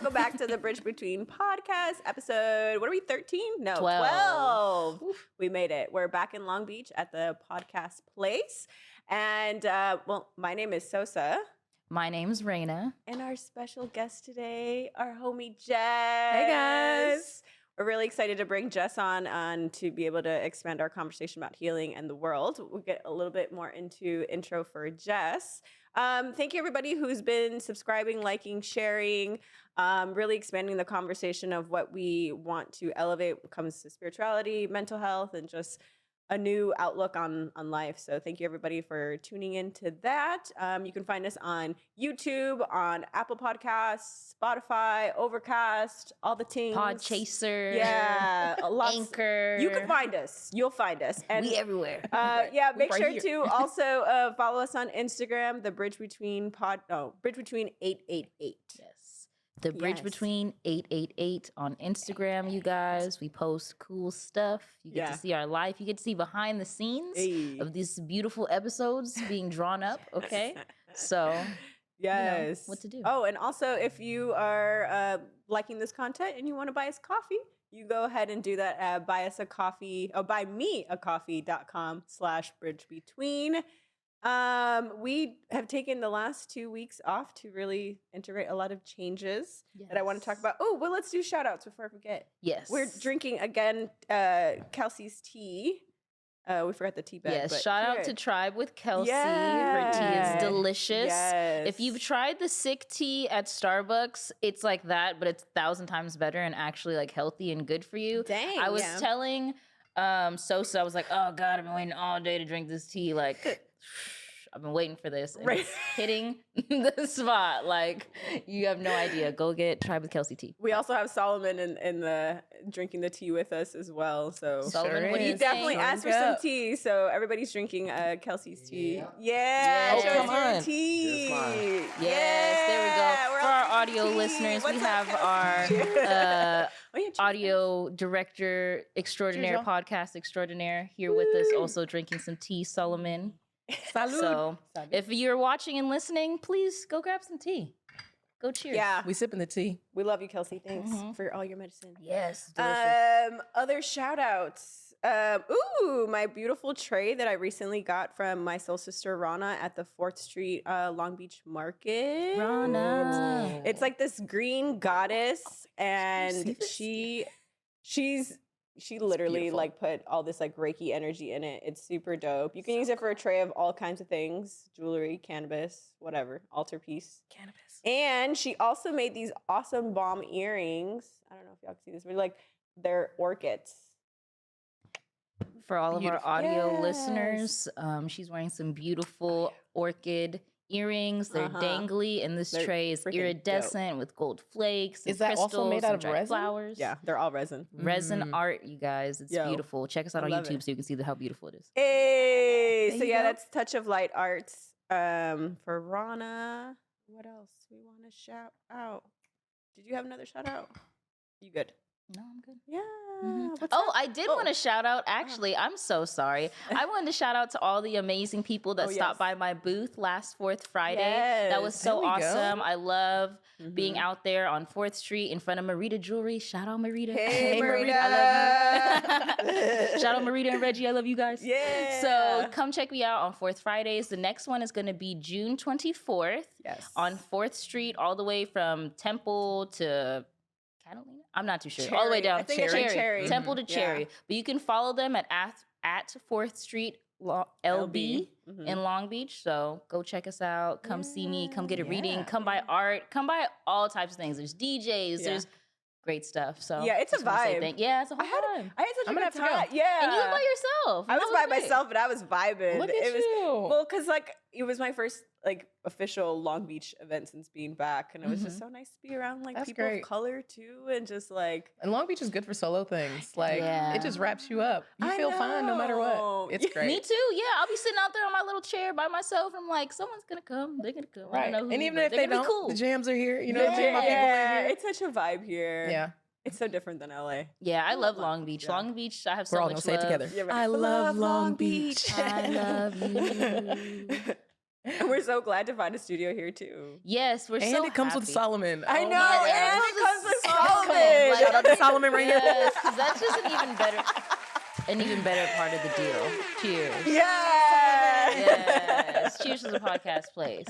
Welcome back to the Bridge Between podcast episode. What are we, 13? No, 12. We made it. We're back in Long Beach at the podcast place. And, my name is Sosa. My name's Reina. And our special guest today, our homie Jess. Hey, guys. We're really excited to bring Jess on to be able to expand our conversation about healing and the world. We'll get a little bit more into intro for Jess. Thank you, everybody who's been subscribing, liking, sharing, really expanding the conversation of what we want to elevate when it comes to spirituality, mental health, and just a new outlook on life. So thank you, everybody, for tuning into that. You can find us on YouTube, on Apple Podcasts, Spotify, Overcast, all the things. Podchaser. Yeah. Anchor. You can find us. You'll find us. And we everywhere. Make sure here. to also follow us on Instagram, the Bridge Between 888. Yes. The Bridge Between 888 on Instagram, you guys. We post cool stuff. You get to see our life. You get to see behind the scenes of these beautiful episodes being drawn up, okay? So, yes. What to do. Oh, and also if you are liking this content and you want to buy us coffee, you go ahead and do that at buymeacoffee.com/bridgebetween. We have taken the last 2 weeks off to really integrate a lot of changes that I want to talk about. Oh, well, let's do shout outs before I forget. Yes. We're drinking again Kelsey's tea. We forgot the tea bag. Yes, but shout out here. to Tribe with Kelsey. Her tea is delicious. Yes. If you've tried the sick tea at Starbucks, it's like that, but it's 1,000 times better and actually like healthy and good for you. Dang, I was telling Sosa, I was like, oh God, I've been waiting all day to drink this tea. Like, I've been waiting for this. And it's hitting the spot. Like, you have no idea. Go get Tribe with Kelsey tea. We also have Solomon in the drinking the tea with us as well. So Solomon, what do he you definitely think? asked for some tea. So everybody's drinking Kelsey's tea. Yeah. Show come us your on. tea. Yes, there we go. We're For all our drinking audio tea. listeners, What's we up, have Kelsey? our Cheers. audio director extraordinaire, Cheers, y'all. podcast extraordinaire here with us, also drinking some tea, Solomon. Salud. So if you're watching and listening, please go grab some tea. Go cheers. Yeah, We sipping the tea. we love you, Kelsey. Thanks for all your medicine. Yes. Delicious. Other shout outs. My beautiful tray that I recently got from my soul sister Rana at the 4th Street Long Beach Market. Rana. It's like this green goddess, and she literally beautiful. like put all this like Reiki energy in it. It's super dope. You can use it for a tray of all kinds of things: jewelry, cannabis, whatever, altarpiece. Cannabis. And she also made these awesome bomb earrings. I don't know if y'all can see this, but like they're orchids. For all of our Beautiful. audio listeners, she's wearing some beautiful orchid earrings. They're dangly, and this They're tray is freaking iridescent with gold flakes. Is and that also crystals made out and of dried resin? flowers. Yeah, they're all resin. Resin art, you guys. It's Yo, beautiful. Check us out I on love YouTube it. so you can see how beautiful it is. Hey, There so you yeah, go. that's Touch of Light Arts. For Rana, what else we want to shout out? Did you have another shout out? You good? No, I'm good. Yeah. What's Oh, up? I did want to shout out. Actually, I'm so sorry. I wanted to shout out to all the amazing people that stopped by my booth last 4th Friday. That was Yes. so There we go. awesome. I love being out there on 4th Street in front of Marita Jewelry. Shout out Marita. Hey, Marita. I love you. Shout out Marita and Reggie. I love you guys. Yeah. So come check me out on 4th Fridays. The next one is going to be June 24th Yes. on 4th Street, all the way from Temple to Catalina. I'm not too sure. All the way down I think it's like Cherry. Temple to Yeah. Cherry. But you can follow them at 4th Street LB in Long Beach. So go check us out. Come see me. Come get a reading. Come buy art. Come buy all types of things. There's DJs. There's great stuff. So Yeah, it's a just wanna say vibe. Yeah, it's a whole I had vibe. such I'm a gonna good have to time. go. Yeah. And you were by yourself. I and was that by great. myself, but I was vibing. Look at it was you. well, because like it was my first like official Long Beach event since being back, and it was just so nice to be around like That's people great. of color too, and just like And Long Beach is good for solo things. Like, Yeah. it just wraps you up. You I feel fine no matter know. what. It's great. Me too. Yeah, I'll be sitting out there on my little chair by myself. I'm like, someone's gonna come. They're gonna come. I Right. don't know who, And even but if they're they gonna be don't, cool. the jams are here. You know, the jam, my people in here. it's such a vibe here. Yeah. It's so different than LA. Yeah, I love Long Beach. Yeah. Long Beach, I have so We're all much gonna say love. it together. Yeah, right. I love Long Beach. I love you. And we're so glad to find a studio here too. Yes, we're And so it comes happy. with Solomon. I Oh know, my and gosh. it comes with Solomon. Solomon. Like, Shout out to Solomon right here. Yes, because that's just an even better part of the deal. Cheers. Yeah. Yes. Cheers to the podcast place.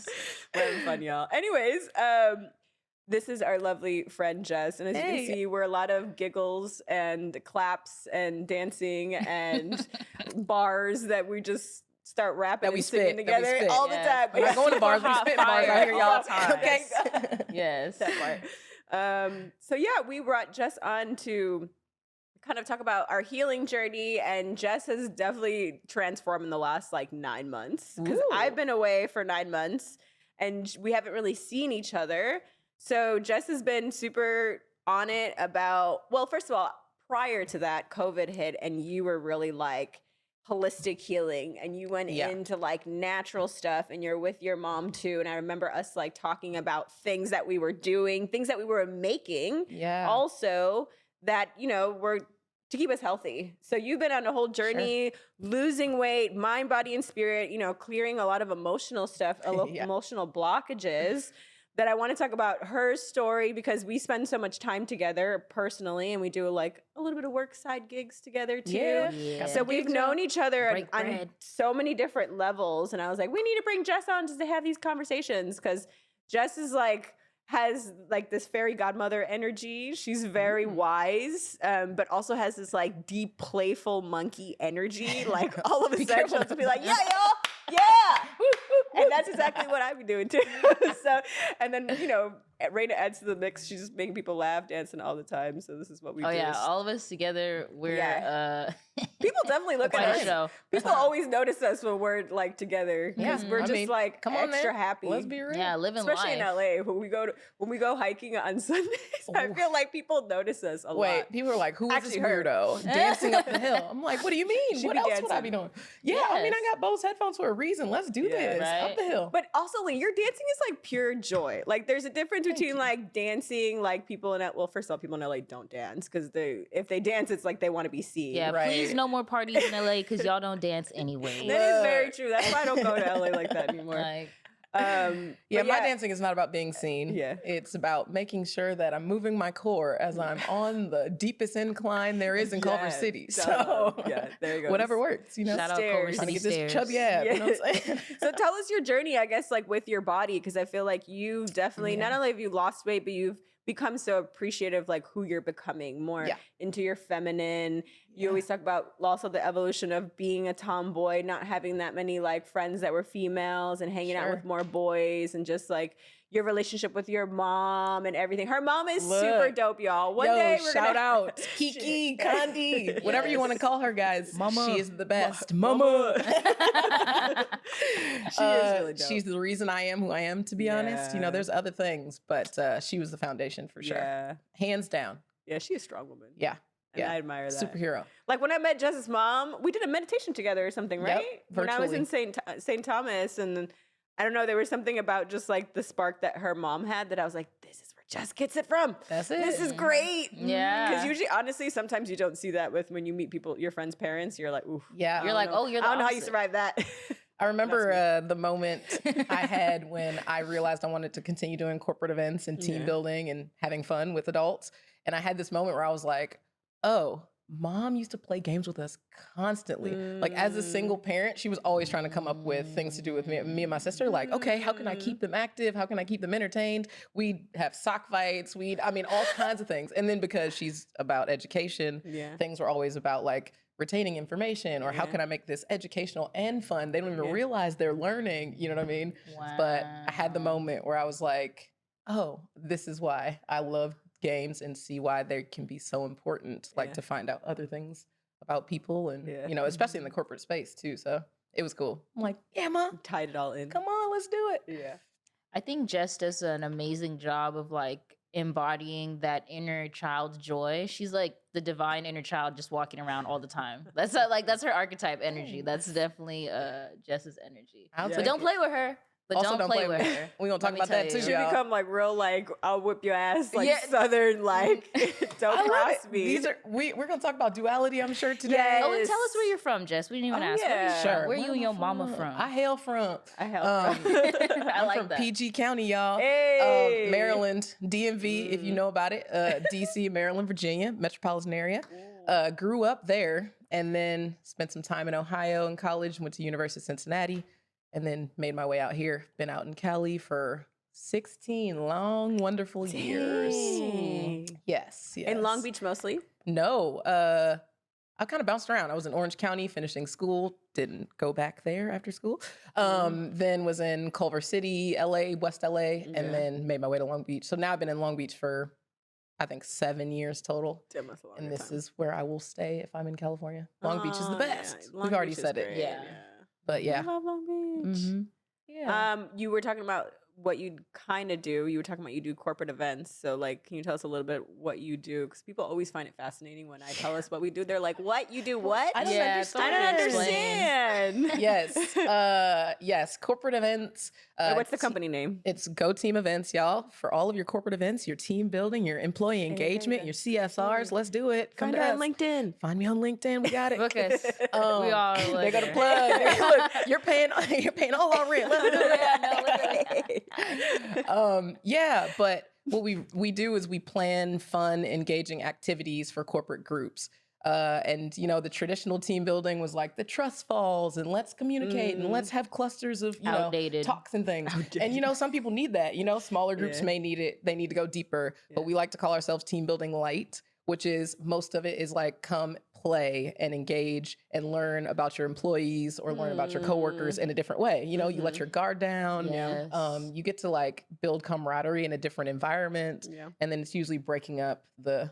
We're having fun, y'all. Anyways, this is our lovely friend Jess, and as you can see, we're a lot of giggles and claps and dancing and bars that we just start rapping That we and singing spit, that we together spit. all the Yes. time. We're not going to bars, we Hot spit bars out here, fire y'all. all the time. Okay. Yes. That part. So yeah, we brought Jess on to kind of talk about our healing journey, and Jess has definitely transformed in the last like 9 months because Ooh. I've been away for 9 months and we haven't really seen each other. So Jess has been super on it about, well, first of all, prior to that, COVID hit and you were really like holistic healing and you went into like natural stuff and you're with your mom too. And I remember us like talking about things that we were doing, things that we were making. Yeah. Also that, you know, were to keep us healthy. So you've been on a whole journey, losing weight, mind, body, and spirit, you know, clearing a lot of emotional stuff, emotional blockages. That I want to talk about her story because we spend so much time together personally and we do like a little bit of work side gigs together too. Yeah. So we've known each other Break on bread. so many different levels. And I was like, we need to bring Jess on just to have these conversations because Jess is like, has like this fairy godmother energy. She's very wise, but also has this like deep, playful monkey energy. Like all of a sudden she'll just be like, yeah, y'all, yeah. And that's exactly what I've been doing too. So, and then, you know, Reina adds to the mix. She's just making people laugh, dancing all the time. So this is what we do. Oh yeah, all of us together, we're people definitely look quite at a us. show. People always notice us when we're like together because Yeah, we're I just mean, like come on extra now. happy. Let's be real. Yeah, living Especially life. in LA when we go hiking on Sundays. I feel like people notice us a lot. Wait, people are like, who is Actually, this her. weirdo dancing up the hill? I'm like, what do you mean? She What be else would I dancing. be doing? Yeah, I mean, I Yes. got Bose headphones for a reason. Let's do this. Right. Up the hill. But also, like, your dancing is like pure joy. Like, there's a difference between you. like dancing, like people in well, first of all, people in LA don't dance because if they dance, it's like they want to be seen. Yeah, please Right. no more parties in LA because y'all don't dance anyway. That is very true. That's why I don't go to LA like that anymore. Like, Yeah, But my dancing is not about being seen. Yeah. It's about making sure that I'm moving my core as I'm on the deepest incline there is in Culver Yeah, City. duh. So Yeah, there you go. whatever works, you know. shout out Stairs. Culver I'm City gonna get this Stairs. chubby ab, you know what I'm saying? So tell us your journey, I guess, like with your body, because I feel like you definitely not only have you lost weight, but you've become so appreciative, like who you're becoming more into your feminine. You always talk about also the evolution of being a tomboy, not having that many like friends that were females and hanging out with more boys, and just like your relationship with your mom and everything. Her mom is super dope, y'all. One day we're shout gonna out Kiki, Condi, whatever you want to call her, guys. Mama. She is the best. Mama. She is really dope. She's the reason I am who I am, to be honest. You know, there's other things, but she was the foundation for sure. Yeah. Hands down. Yeah, she's a strong woman. Yeah. And I admire that. Superhero. Like when I met Jess's mom, we did a meditation together or something, Yep, right? When I was in virtually. St. Thomas, and I don't know, there was something about just like the spark that her mom had that I was like, this is where Jess gets it from. That's it. This is great. Yeah. Because usually, honestly, sometimes you don't see that with when you meet people, your friends' parents. You're like, oof. Yeah. You're like, oh, you're the I don't know how you opposite. survived that. I remember the moment I had when I realized I wanted to continue doing corporate events and team building and having fun with adults. And I had this moment where I was like, oh, mom used to play games with us constantly. Like as a single parent, she was always trying to come up with things to do with me and my sister. Like, okay, how can I keep them active? How can I keep them entertained? We'd have sock fights. All kinds of things. And then because she's about education, things were always about like retaining information or how can I make this educational and fun? They don't even realize they're learning, you know what I mean? Wow. But I had the moment where I was like, oh, this is why I love games and see why they can be so important, like to find out other things about people and, you know, especially in the corporate space too. So it was cool. I'm like, yeah, Mom, Tied it all in. come on, let's do it. Yeah. I think Jess does an amazing job of like embodying that inner child joy. She's like the divine inner child just walking around all the time. That's her archetype energy. That's definitely Jess's energy. I'll But take don't it. play with her. But Also, don't play with me. her. We gonna talk Let me about that tell too, you. She y'all. become like real like I'll whip your ass like Yeah. Southern like don't I love cross it. me. These are we're gonna talk about duality, I'm sure, today. Yes. Oh, and tell us where you're from, Jess. We didn't even Oh, ask. yeah. Where Where you am and I your mama from? I hail from. I help. I I'm like from that. PG County, y'all. Hey. Maryland, DMV, if you know about it. DC, Maryland, Virginia, metropolitan area. Grew up there and then spent some time in Ohio in college, went to University of Cincinnati, and then made my way out here. Been out in Cali for 16 long, wonderful years. Dang. Yes, yes. In Long Beach mostly. No, I kind of bounced around. I was in Orange County finishing school, didn't go back there after school. Then was in Culver City, LA, West LA, and then made my way to Long Beach. So now I've been in Long Beach for, I think, 7 years total. Damn, that's a longer And this time. is where I will stay if I'm in California. Long Beach is the Oh, best. yeah. Long We've already Beach is said it. great, Yeah. But yeah. I love Long Beach. Mhm. Yeah. You were talking about what you kind of do. You were talking about you do corporate events. So, like, can you tell us a little bit what you do? Because people always find it fascinating when I tell us what we do. They're like, "What you do? What? I don't Yeah, understand. I don't Explain. understand." Yes. Yes. Corporate events. Wait, what's the company name? It's Go Team Events, y'all. For all of your corporate events, your team building, your employee engagement, your CSRs. Let's do it. Come Find to her us. on LinkedIn. Find me on LinkedIn. We got it. Book us. Um, We all They got a looking. plug. Look, you're paying all our rent. Let's do it. Yeah, no, literally. Yeah, but what we do is we plan fun, engaging activities for corporate groups. And you know, the traditional team building was like the trust falls and let's communicate and let's have clusters of Outdated. talks and things. And you know, some people need that. You know, smaller groups Yeah. may need it. They need to go deeper. But we like to call ourselves team building light, which is most of it is like come play and engage and learn about your employees or learn about your coworkers in a different way. You know, you let your guard down. Yes. You get to like build camaraderie in a different environment. Yeah. And then it's usually breaking up the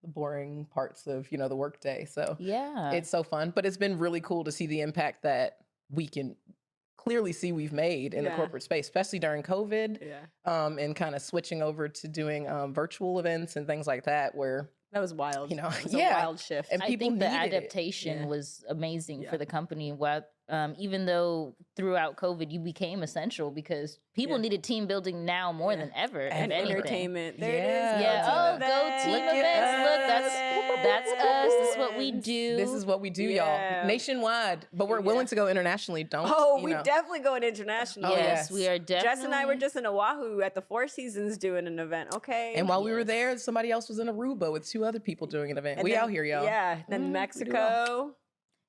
boring parts of, the workday. So Yeah. it's so fun, but it's been really cool to see the impact that we can clearly see we've made in the Yeah. corporate space, especially during COVID, Yeah. and kind of switching over to doing virtual events and things like that where, That was wild. You know, It was yeah. a wild shift. And I people think the needed it. adaptation Yeah. was amazing Yeah. for the company. What even though throughout COVID you became essential because people Yeah. needed team building now more Yeah. than ever. and if anything. entertainment. There Yeah. it is. Yeah. Oh, go team Look at events. Look, us. that's us. This is what we do. This is what we do, Yeah. y'all. Nationwide, but we're willing Yeah. to go internationally. Don't. Oh, you we know. definitely going international. Oh, yes, yes. we are definitely. Jess and I were just in Oahu at the Four Seasons doing an event. Okay. And while we were Yes. there, somebody else was in Aruba with 2 other people doing an event. And We then- out here, y'all. Yeah. Then We do Mexico. well.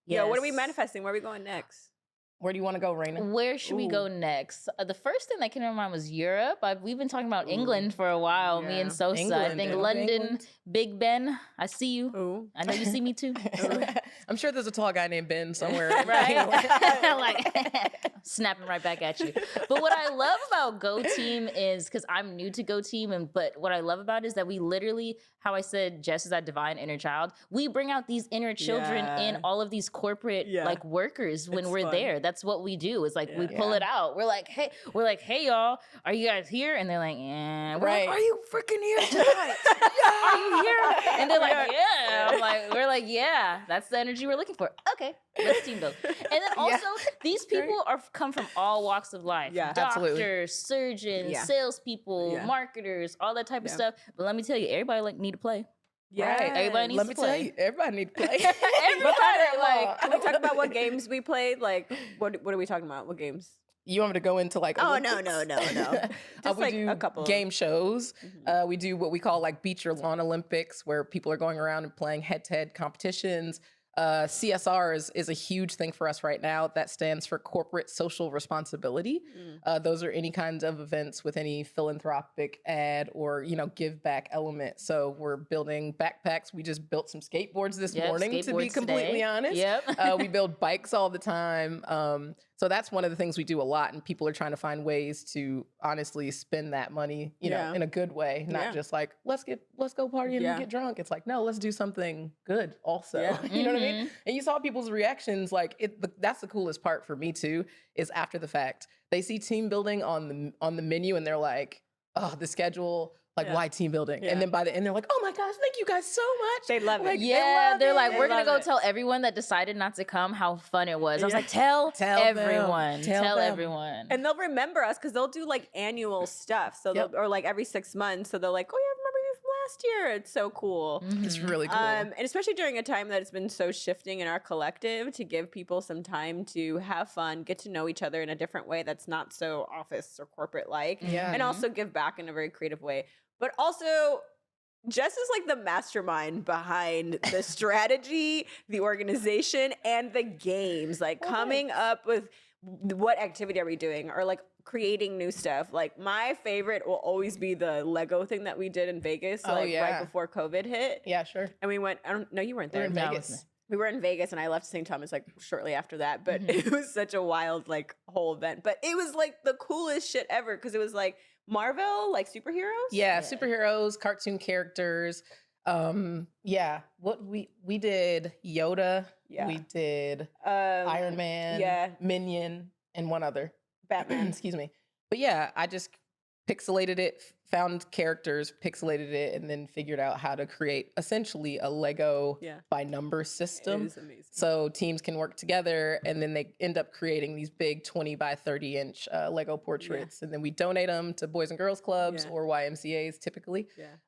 Yeah. What are we Yes. manifesting? Where are we going next? Where do you want to go, Reina? Where should we go Ooh. next? The first thing that came to my mind was Europe. We've been talking about Ooh. England for a while. Me Yeah. and Sosa. I England, think okay. London, England. Big Ben. I see you. Ooh. I know you see me too. I'm sure there's a tall guy named Ben somewhere. Right? Like snapping right back at you. But what I love about Go Team is because I'm new to Go Team, but what I love about it is that we literally, how I said Jess is that divine inner child, we bring out these inner children in Yeah. all of these corporate Yeah. like workers when It's we're fun. there. That's what we do. It's like we Yeah. pull it out. We're like, hey y'all, are you guys here? And they're like, yeah. We're like, Right. are you freaking here tonight? Are you here? And they're like, yeah. We're like, yeah, that's the energy we're looking for. Okay, let's team build. And then also, these people come from all walks of life. Yeah. Doctors, Absolutely. surgeons, Yeah. salespeople, Yeah. marketers, all that type of Yeah. stuff. But let me tell you, everybody need to play. Yeah. Everybody needs Let to me play. tell you, everybody need to play. Everybody, like, Can we talk about what games we played? Like, what are we talking about? What games? You want me to go into like Oh, no, Olympics? no, no, no. Just we like do a couple of- game shows. We do what we call like beach or lawn Olympics, where people are going around and playing head-to-head competitions. CSR is a huge thing for us right now. That stands for corporate social responsibility. Those are any kinds of events with any philanthropic ad or give back element. So we're building backpacks. We just built some skateboards this Yep, morning, to be skateboards completely today. honest. Yep. We build bikes all the time. So that's one of the things we do a lot, and people are trying to find ways to honestly spend that money, Yeah. in a good way, not Yeah. just like let's go party and Yeah. get drunk. It's like no, let's do something good also. Yeah. You know what I mean? And you saw people's reactions. Like that's the coolest part for me too. Is after the fact they see team building on the menu and they're like, oh, the schedule Like, why team building? And then by the end, they're like, oh my gosh, thank you guys so much. They love it. Like, Yeah, they're like, we're gonna go it. tell everyone that decided not to come how fun it was. I was like, tell everyone, tell everyone. And they'll remember us because they'll do like annual stuff. So they'll, or like every 6 months. So they're like, oh yeah, I remember you from last year. It's so cool. It's really cool. And especially during a time that it's been so shifting in our collective, to give people some time to have fun, get to know each other in a different way that's not so office or corporate like, and also give back in a very creative way. But also, Jess is like the mastermind behind the strategy, the organization, and the games. Like coming up with what activity are we doing, or like creating new stuff. Like my favorite will always be the Lego thing that we did in Vegas, right before COVID hit. Yeah, sure. And we went, I don't know, you weren't there. We were in Vegas. We were in Vegas and I left St. Thomas like shortly after that. But it was such a wild like whole event. But it was like the coolest shit ever because it was like Marvel, like superheroes? Yeah, superheroes, cartoon characters. What we did Yoda, we did Iron Man, Minion, and one other. Batman. Excuse me. But yeah, I just pixelated it, found characters, pixelated it, and then figured out how to create essentially a Lego by number system. It is amazing. So teams can work together, and then they end up creating these big 20 by 30 inch Lego portraits. And then we donate them to Boys and Girls Clubs or YMCAs typically.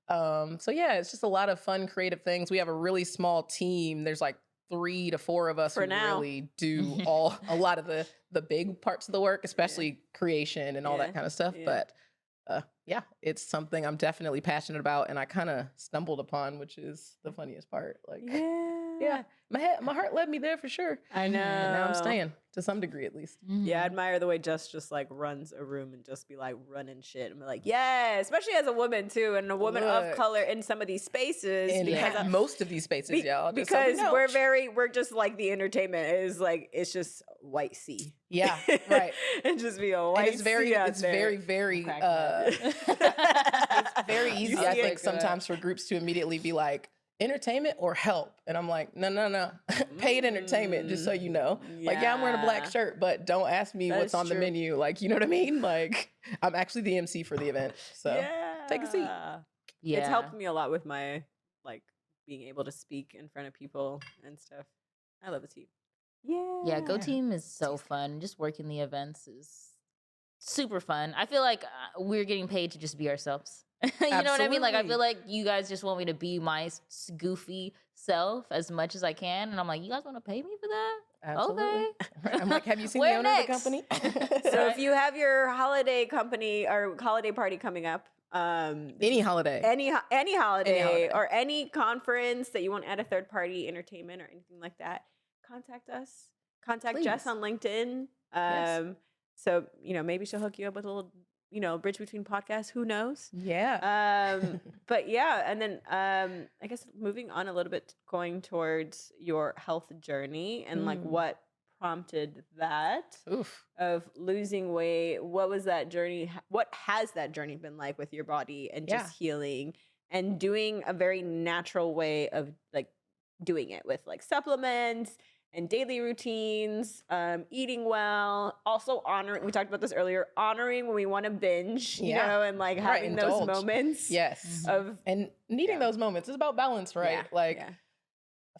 So yeah, it's just a lot of fun, creative things. We have a really small team. There's like 3 to 4 of us who really do a lot of the big parts of the work, especially creation and all that kind of stuff. But it's something I'm definitely passionate about, and I kind of stumbled upon, which is the funniest part. Like, my heart led me there for sure. I know. And now I'm staying to some degree, at least. Yeah, I admire the way Jess just like runs a room and just be like running shit and be like, yeah, especially as a woman too, and a woman of color in some of these spaces. Because most of these spaces, y'all. Because we're just like the entertainment is like, it's just white sea. Yeah, right. And just be a white it's very, it's very easy, I think, sometimes for groups to immediately be like, entertainment or help? And I'm like, no. Paid entertainment, just so you know. Like, I'm wearing a black shirt, but don't ask me what's on the menu. Like, you know what I mean? Like, I'm actually the MC for the event. So take a seat. Yeah. It's helped me a lot with my, like, being able to speak in front of people and stuff. I love the team. Yeah, Go Team is so fun. Just working the events is super fun. I feel like we're getting paid to just be ourselves. You know what I mean? Like, I feel like you guys just want me to be my goofy self as much as I can. And I'm like, you guys want to pay me for that? Absolutely. Okay. I'm like, have you seen the owner of the company? So if you have your holiday company or holiday party coming up, any holiday or any conference that you want to add a third party entertainment or anything like that, contact us. Contact Jess on LinkedIn. So, maybe she'll hook you up with a little, Bridge Between Podcasts. Who knows? Yeah. But yeah, and then I guess moving on a little bit, going towards your health journey and like what prompted that of losing weight. What was that journey? What has that journey been like with your body and just healing and doing a very natural way of like doing it with like supplements and daily routines, eating well, also honoring, we talked about this earlier, honoring when we want to binge, you know, and like having those moments. Yes. And needing those moments. It's about balance, right?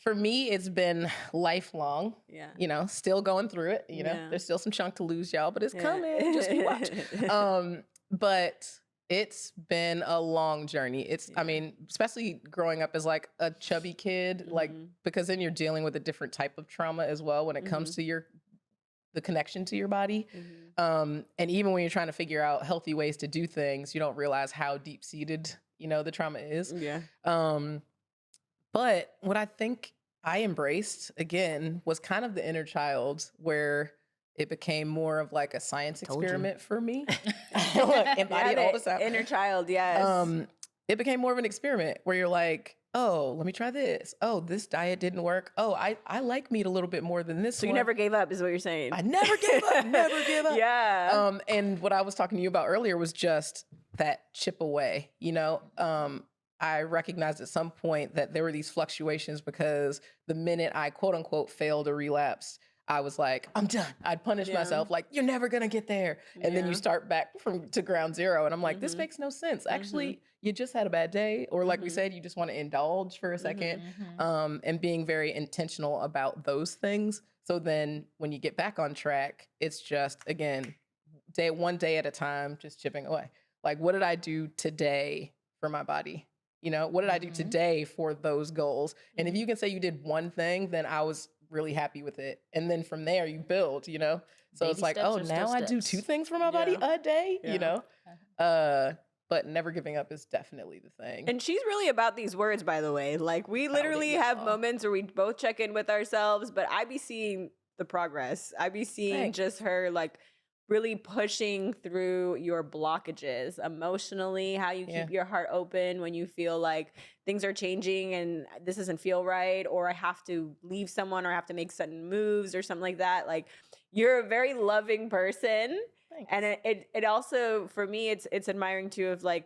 For me, it's been lifelong, still going through it, there's still some chunk to lose, y'all, but it's coming, just you watch. But it's been a long journey. I mean, especially growing up as like a chubby kid, like, because then you're dealing with a different type of trauma as well when it comes to the connection to your body. And even when you're trying to figure out healthy ways to do things, you don't realize how deep seated, the trauma is. But what I think I embraced again was kind of the inner child, where it became more of like a science experiment for me. Embodied all the time. Inner child, yes. It became more of an experiment where you're like, oh, let me try this. Oh, this diet didn't work. Oh, I like meat a little bit more than this one. So you never gave up is what you're saying. I never gave up, never give up. Yeah. And what I was talking to you about earlier was just that chip away, I recognized at some point that there were these fluctuations because the minute I quote unquote failed or relapsed, I was like, I'm done. I'd punish myself like, you're never going to get there. And then you start back to ground zero. And I'm like, this makes no sense. Actually, you just had a bad day. Or like we said, you just want to indulge for a second. And being very intentional about those things. So then when you get back on track, it's just, again, one day at a time, just chipping away. Like, what did I do today for my body? You know, what did I do today for those goals? And if you can say you did one thing, then I was really happy with it. And then from there you build, you know? So Baby it's like, steps oh, are still now I do steps. 2 things for my body a day, you know? But never giving up is definitely the thing. And she's really about these words, by the way. Like, we literally have moments where we both check in with ourselves, but I be seeing the progress. I be seeing just her, like, really pushing through your blockages emotionally, how you keep your heart open when you feel like things are changing and this doesn't feel right, or I have to leave someone, or I have to make sudden moves or something like that. Like, you're a very loving person. Thanks. And it also, for me, it's admiring too, of like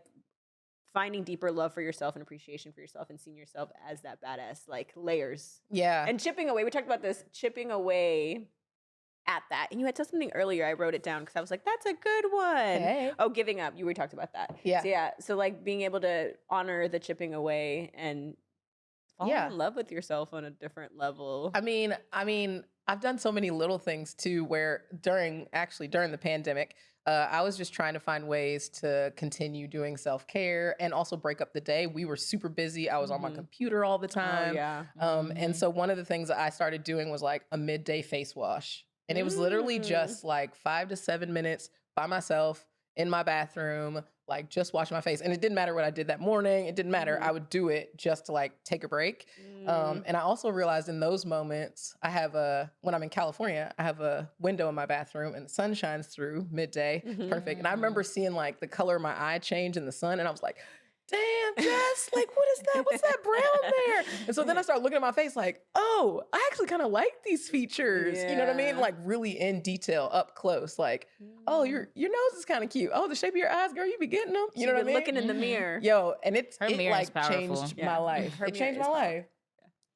finding deeper love for yourself and appreciation for yourself and seeing yourself as that badass, like, layers. Yeah. And chipping away. We talked about this, chipping away at that. And you had said something earlier. I wrote it down because I was like, that's a good one. Hey. Oh, giving up. You were talked about that. Yeah. So like being able to honor the chipping away and fall in love with yourself on a different level. I mean, I've done so many little things too, where during the pandemic, I was just trying to find ways to continue doing self-care and also break up the day. We were super busy. I was on my computer all the time. And so one of the things that I started doing was like a midday face wash. And it was literally just like 5 to 7 minutes by myself in my bathroom, like just washing my face. And it didn't matter what I did that morning. It didn't matter. I would do it just to like take a break. And I also realized in those moments, when I'm in California, I have a window in my bathroom and the sun shines through midday. Perfect. And I remember seeing like the color of my eye change in the sun. And I was like, damn, Jess, like, what is that? What's that brown there? And so then I started looking at my face like, oh, I actually kind of like these features. You know what I mean? Like really in detail, up close. Like, oh, your nose is kind of cute. Oh, the shape of your eyes, girl, you be getting them. You know what I mean? Looking in the mirror. Yo, and it mirror like is powerful. changed my life. It changed my life.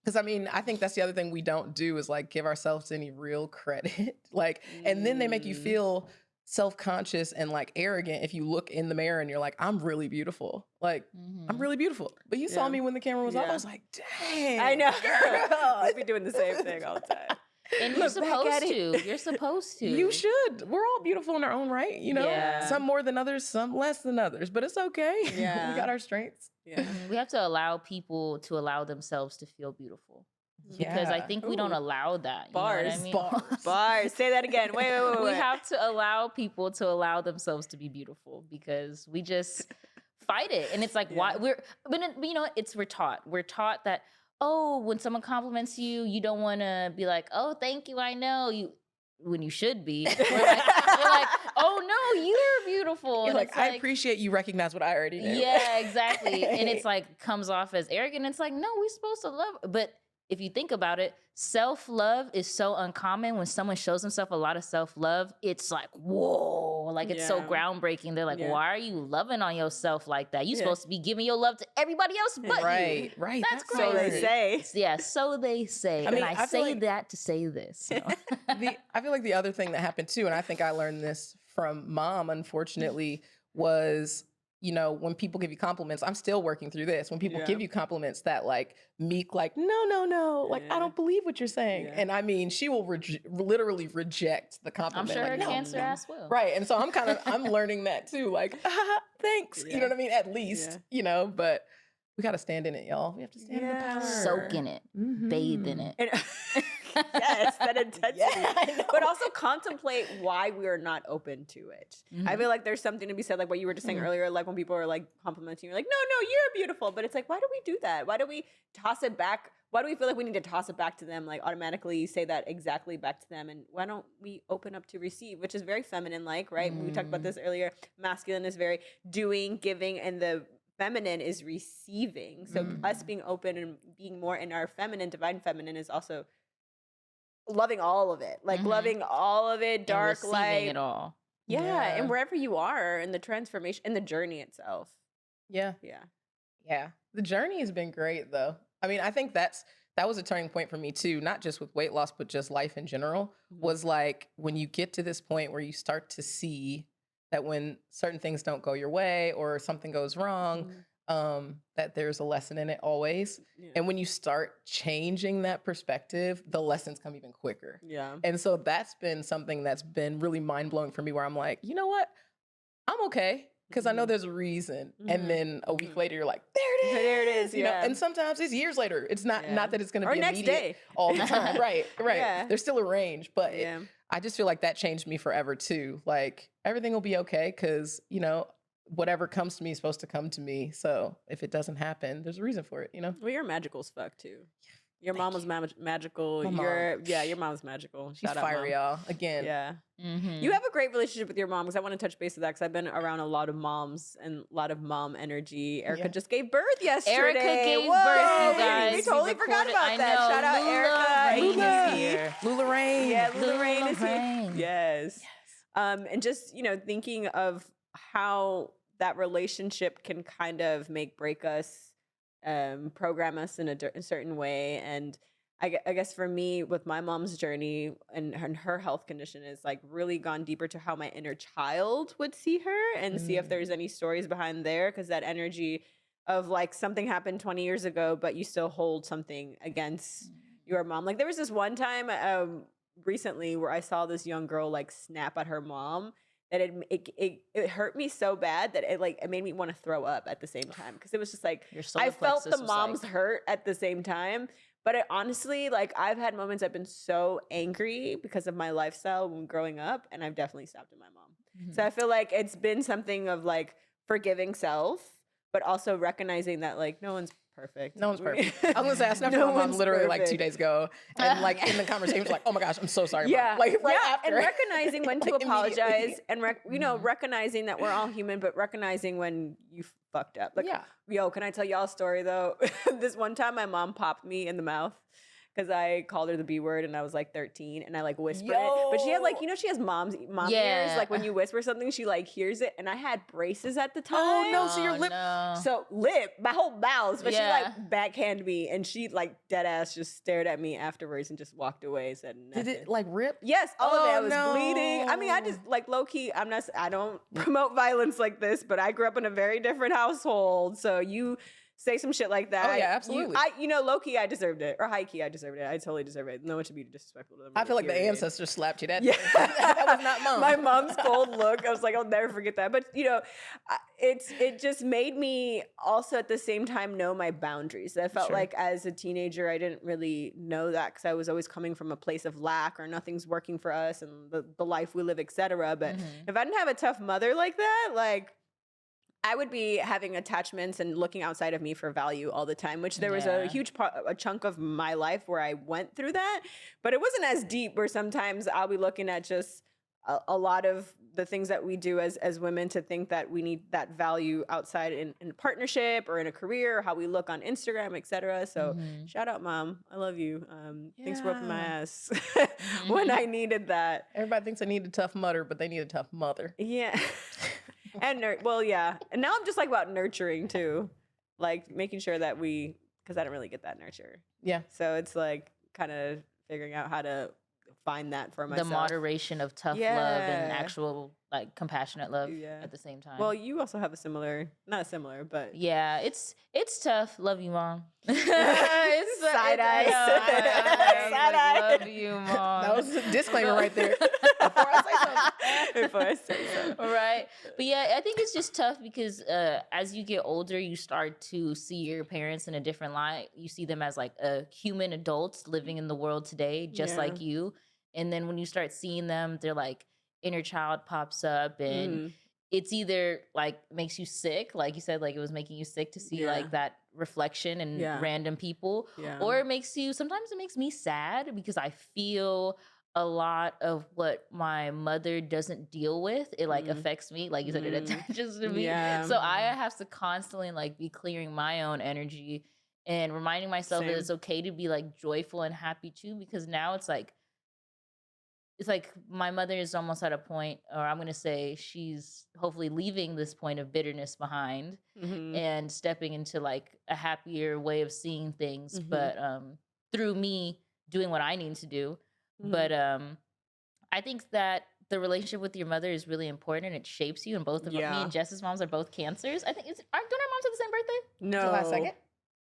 Because I mean, I think that's the other thing we don't do is like give ourselves any real credit. Like, and then they make you feel self-conscious and like arrogant if you look in the mirror and you're like, I'm really beautiful. Like, I'm really beautiful. But you saw me when the camera was off. I was like, dang. I know. Girl. I'd be doing the same thing all the time. And you're supposed to. You're supposed to. You should. We're all beautiful in our own right, you know? Yeah. Some more than others, some less than others. But it's okay. Yeah. We got our strengths. Yeah. We have to allow people to allow themselves to feel beautiful. Because I think we don't allow that. Bars. You know what I mean? Bars. Say that again. Wait. We have to allow people to allow themselves to be beautiful because we just fight it. And it's like, why we're taught. We're taught that, oh, when someone compliments you, you don't want to be like, oh, thank you, I know you. When you should be. We're like, oh no, you're beautiful. You're like, I appreciate you recognize what I already knew. Yeah, exactly. And it's like, comes off as arrogant. It's like, no, we're supposed to love. But if you think about it, self-love is so uncommon. When someone shows themselves a lot of self-love, it's like, whoa, like it's so groundbreaking. They're like, why are you loving on yourself like that? You're supposed to be giving your love to everybody else but you. Right. That's crazy. So they say. Yeah, so they say. I mean, and I say like, that to say this. You know? I feel like the other thing that happened too, and I think I learned this from mom, unfortunately, was, you know, when people give you compliments, I'm still working through this. When people give you compliments that like meek, like, no, like, I don't believe what you're saying. And I mean, she will literally reject the compliment. I'm sure like, her cancer ass will. Right. And so I'm learning that too. Like, thanks. You know what I mean? At least, you know, but we got to stand in it, y'all. We have to stand in the power. Soak in it. Bathe in it. Yes, that intensity. But also contemplate why we are not open to it. I feel like there's something to be said, like what you were just saying earlier, like when people are like complimenting you, you're like, no, you're beautiful. But it's like, why do we do that? Why do we toss it back? Why do we feel like we need to toss it back to them, like automatically say that exactly back to them? And why don't we open up to receive, which is very feminine-like, right? We talked about this earlier. Masculine is very doing, giving, and the feminine is receiving. So us being open and being more in our feminine, divine feminine, is also loving all of it, like loving all of it, dark, and light, it all. Yeah, and wherever you are in the transformation, in the journey itself. Yeah. The journey has been great, though. I mean, I think that's that was a turning point for me too, not just with weight loss, but just life in general, was like when you get to this point where you start to see that when certain things don't go your way or something goes wrong, that there's a lesson in it always. Yeah. And when you start changing that perspective, the lessons come even quicker. Yeah. And so that's been something that's been really mind-blowing for me, where I'm like, you know what? I'm okay. Because I know there's a reason. And then a week later, you're like, there it is. There it is. You know, and sometimes it's years later. It's not that it's going to be next immediate day. all the time. Right. Yeah. There's still a range. But Yeah. I just feel like that changed me forever too. Like everything will be okay because, you know, whatever comes to me is supposed to come to me. So if it doesn't happen, there's a reason for it, you know? Well, you're magical as fuck too. Your mom was magical. My mom. Your mom's magical. She's Shout out, fiery, Mom. y'all. Again. Yeah. Mm-hmm. You have a great relationship with your mom, because I want to touch base with that, because I've been around a lot of moms and a lot of mom energy. Erica just gave birth yesterday. Erica gave Whoa, birth, you guys. We totally We forgot recorded- about I that. know. Shout out Erica. Lula Rain is here. Lula Rain. Yeah, Lula Rain Lula is here. Rain. Yes. And just, you know, thinking of how that relationship can kind of make break us, program us in a certain way. And I guess for me, with my mom's journey and her health condition, is like really gone deeper to how my inner child would see her and see if there's any stories behind there. Because that energy of like something happened 20 years ago, but you still hold something against your mom. Like there was this one time recently where I saw this young girl like snap at her mom, that it hurt me so bad that it made me want to throw up at the same time, because it was just like I felt the mom's hurt at the same time. But it honestly, like I've had moments I've been so angry because of my lifestyle when growing up, and I've definitely stopped at my mom. So I feel like it's been something of like forgiving self, but also recognizing that like no one's perfect. No one's perfect. I was gonna say, I snapped at my mom literally like 2 days ago, and like in the conversation, was like, "Oh my gosh, I'm so sorry." Yeah, Mom. Like after, and recognizing when to Like, apologize, and you know, recognizing that we're all human, but recognizing when you fucked up. Like, yo, can I tell y'all a story though? This one time, my mom popped me in the mouth because I called her the B word, and I was like 13, and I like whispered it. But she had like, you know, she has mom ears. Like when you whisper something, she like hears it. And I had braces at the time. Oh no, so your lip. So my whole mouth. But she like backhanded me, and she like dead ass just stared at me afterwards and just walked away and said nothing. Did it like rip? Yes, all of it. I was bleeding. I mean, I just like low key. I don't promote violence like this, but I grew up in a very different household. So you say some shit like that. Oh yeah, absolutely. You know, low key, I deserved it, or high key, I deserved it. I totally deserve it. No one should be disrespectful to them. I feel like the ancestors slapped you that day. Yeah. That was not mom. My mom's cold look. I was like, I'll never forget that. But you know, it just made me also at the same time know my boundaries. I felt like as a teenager, I didn't really know that, because I was always coming from a place of lack, or nothing's working for us and the life we live, etc. But if I didn't have a tough mother like that, like I would be having attachments and looking outside of me for value all the time, which there was a huge a chunk of my life where I went through that, but it wasn't as deep, where sometimes I'll be looking at just a lot of the things that we do as women to think that we need that value outside in a partnership or in a career, or how we look on Instagram, etc. So shout out, Mom. I love you. Thanks for whooping my ass when I needed that. Everybody thinks I need a tough mother, but they need a tough mother. Yeah. And and now I'm just like about nurturing too, like making sure that because I don't really get that nurture. Yeah. So it's like kind of figuring out how to find that for myself. The moderation of tough love and actual like compassionate love at the same time. Well, you also have not a similar, but it's tough. Love you, Mom. It's side eye. Side eye. Love you, Mom. That was a disclaimer right there. Before I say something. Right. But yeah, I think it's just tough because as you get older, you start to see your parents in a different light. You see them as like a human adults living in the world today, just like you. And then when you start seeing them, they're like inner child pops up, and it's either like makes you sick, like you said, like it was making you sick to see like that reflection in random people, or sometimes it makes me sad because I feel a lot of what my mother doesn't deal with. It like affects me, like you said, it attaches to me. So I have to constantly like be clearing my own energy and reminding myself that it's okay to be like joyful and happy too, because now it's like my mother is almost at a point, or I'm going to say she's hopefully leaving this point of bitterness behind and stepping into like a happier way of seeing things. But through me doing what I need to do. Mhm. But I think that the relationship with your mother is really important and it shapes you. And both of me and Jess's moms are both cancers. I think don't our moms have the same birthday? No. July 2nd?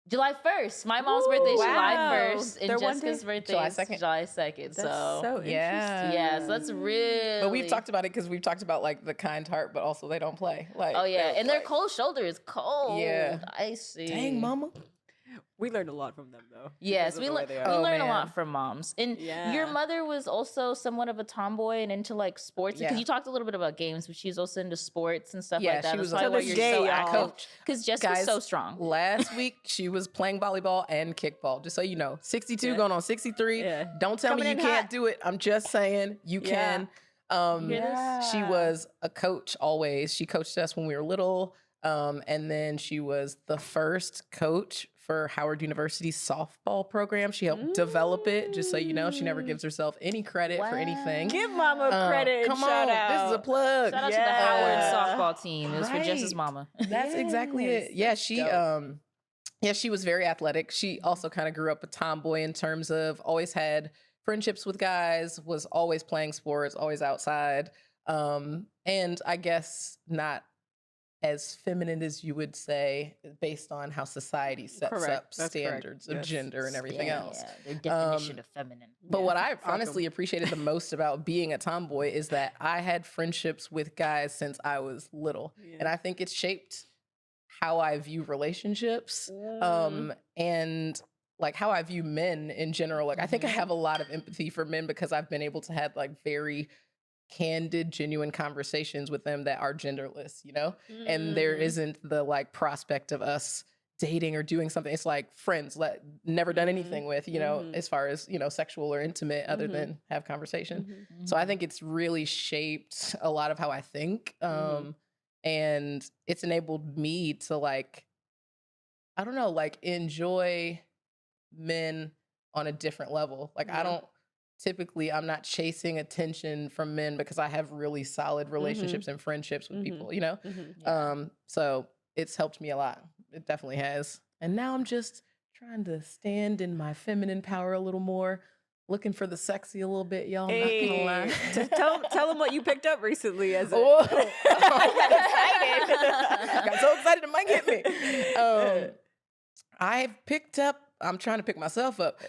July 1st. My mom's birthday is July wow. 1st. And They're one Jessica's day? birthday July is 2nd. July 2nd. That's So, so interesting. yeah, so that's really. But we've talked about it because we've talked about like the kind heart, but also they don't play. Like, Oh, yeah. they're And their like, cold shoulder is cold. Yeah. Icy. dang, mama. We learned a lot from them, though. Yes, because of we the way learn they we are. Oh, learn a man. lot from moms. And your mother was also somewhat of a tomboy and into like sports. Because Yeah. you talked a little bit about games, but she was also into sports and stuff Yeah, like that. she That's was probably a- why To you're this so day, y'all. active. Coach. Because Jess was Guys, so strong. Last week she was playing volleyball and kickball. Just so you know, 62 Yeah. going on 63. Yeah. Don't tell Coming me you in can't hot. do it. I'm just saying you Yeah. can. Hear this? She was a coach always. She coached us when we were little. And then she was the first coach for Howard University's softball program. She helped develop it, just so you know. She never gives herself any credit for anything. Give mama credit. Come shout on, out. this is a plug. Shout out Yeah. to the Howard softball team. It was for Jess's Right. mama. That's exactly Yes, it. Yeah, that's she dope. she was very athletic. She also kind of grew up a tomboy in terms of always had friendships with guys, was always playing sports, always outside. And I guess not as feminine as you would say based on how society sets Correct. up That's correct. standards of Yes. gender and everything else. Their definition of feminine. But Yeah, what I fuck 'em. honestly appreciated the most about being a tomboy is that I had friendships with guys since I was little. Yeah. And I think it's shaped how I view relationships and like how I view men in general. Like I think I have a lot of empathy for men because I've been able to have like very candid, genuine conversations with them that are genderless, you know? And there isn't the like prospect of us dating or doing something. It's like friends, never done anything with, you know, as far as, you know, sexual or intimate other than have conversation. So I think it's really shaped a lot of how I think. And it's enabled me to like, I don't know, like enjoy men on a different level. Like I'm not chasing attention from men because I have really solid relationships and friendships with people, you know? So it's helped me a lot. It definitely has. And now I'm just trying to stand in my feminine power a little more, looking for the sexy a little bit, y'all. Hey, Not gonna lie. tell them what you picked up recently as a Whoa. I got excited. Got so excited it might hit me. I've picked up, I'm trying to pick myself up.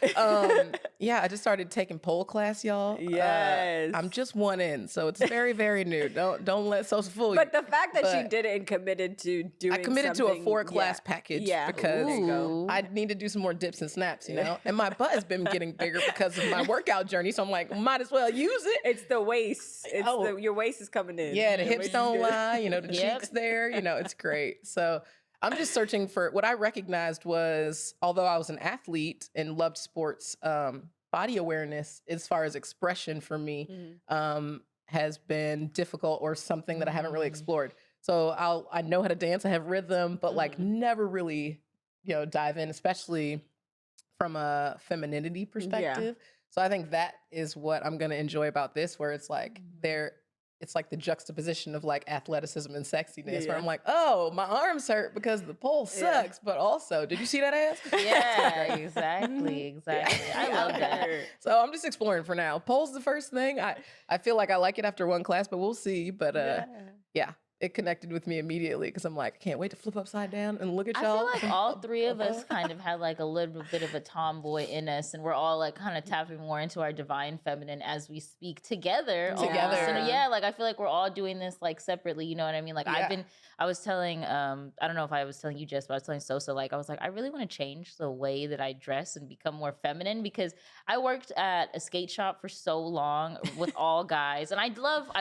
Yeah, I just started taking pole class, y'all. Yes. I'm just one in, so it's very, very new. Don't let Sosa fool you. But the fact that she But did it and committed to doing I committed to a something- 4-class package Yeah. because There you go. I need to do some more dips and snaps, you know? And my butt has been getting bigger because of my workout journey, so I'm like, might as well use it. It's the waist. It's Oh. your waist is coming in. Yeah, the Your hips waist is don't good. lie, you know, the Yep. cheeks there, you know, it's great. So I'm just searching for what I recognized was, although I was an athlete and loved sports, body awareness as far as expression for me has been difficult or something that I haven't really explored. So I know how to dance, I have rhythm, but like never really, you know, dive in, especially from a femininity perspective. So I think that is what I'm gonna enjoy about this, where it's like it's like the juxtaposition of like athleticism and sexiness, where I'm like, oh, my arms hurt because the pole sucks, but also, did you see that ass? Yeah, exactly. I love that. So I'm just exploring for now. Pole's the first thing. I feel like I like it after one class, but we'll see. But yeah, it connected with me immediately because I'm like, I can't wait to flip upside down and look at I y'all. feel like all three of us kind of had like a little bit of a tomboy in us, and we're all like kind of tapping more into our divine feminine as we speak together. almost. Together. And yeah, like I feel like we're all doing this like separately. You know what I mean? Like Yeah. I was telling, I don't know if I was telling you, Jess, but I was telling Sosa, like I was like, I really want to change the way that I dress and become more feminine because I worked at a skate shop for so long with all guys, and I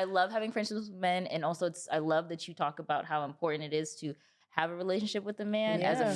love having friendships with men, and also I love that you talk about how important it is to have a relationship with a man as a Yeah.